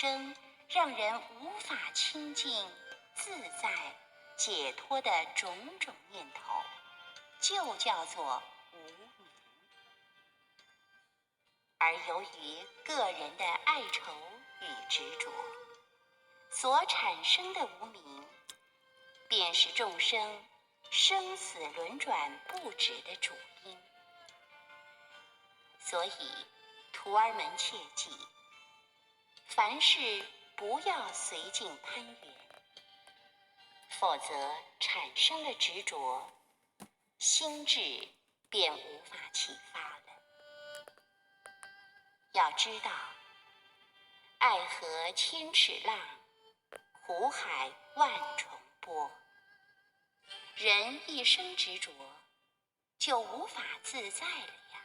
生让人无法清净、自在、解脱的种种念头，就叫做无明。而由于个人的爱愁与执着所产生的无明，便是众生生死轮转不止的主因。所以徒儿们切记，凡事不要随境攀缘，否则产生了执着，心智便无法启发了。要知道，爱河千尺浪，苦海万重波。人一生执着，就无法自在了呀。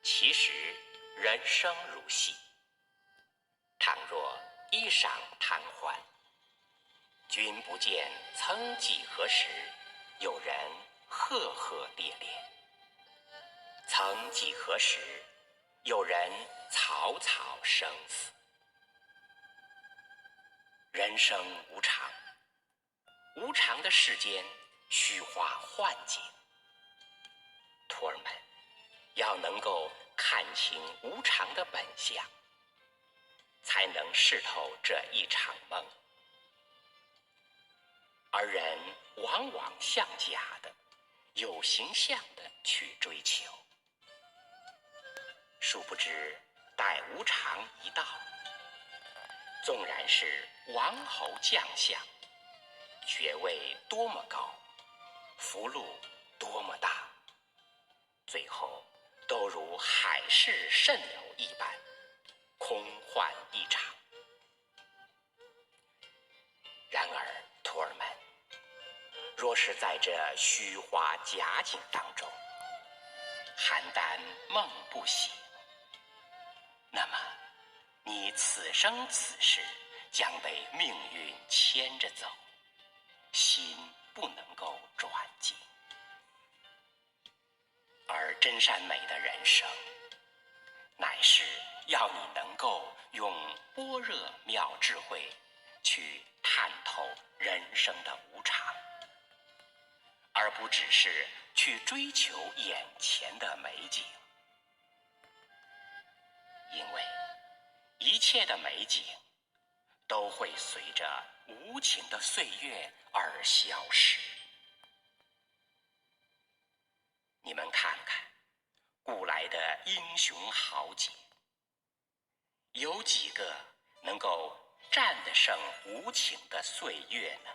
其实人生如戏，倘若衣裳贪欢，君不见曾几何时，有人赫赫烈烈；曾几何时，有人草草生死。人生无常，无常的世间虚化幻境，徒儿们要能够看清无常的本相，才能识透这一场梦。而人往往向假的、有形象的去追求，殊不知待无常一到，纵然是王侯将相，爵位多么高，福禄多么大，最后都如海市蜃楼一般，空幻一场。然而徒儿们，若是在这虚华假景当中邯郸梦不醒，那么你此生此世将被命运牵着走，心不能够转境。而真善美的人生，乃是要你能够用般若妙智慧去探透人生的无常，而不只是去追求眼前的美景。因为一切的美景都会随着无情的岁月而消失。你们看看古来的英雄豪杰，有几个能够战得胜无情的岁月呢？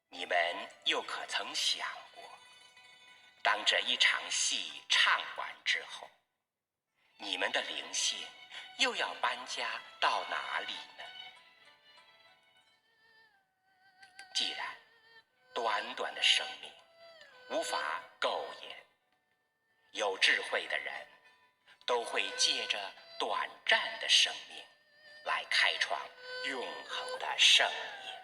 你们又可曾想过，当这一场戏唱完之后，你们的灵性又要搬家到哪里呢？既然短短的生命无法苟延，有智慧的人都会借着短暂的生命来开创永恒的盛宴。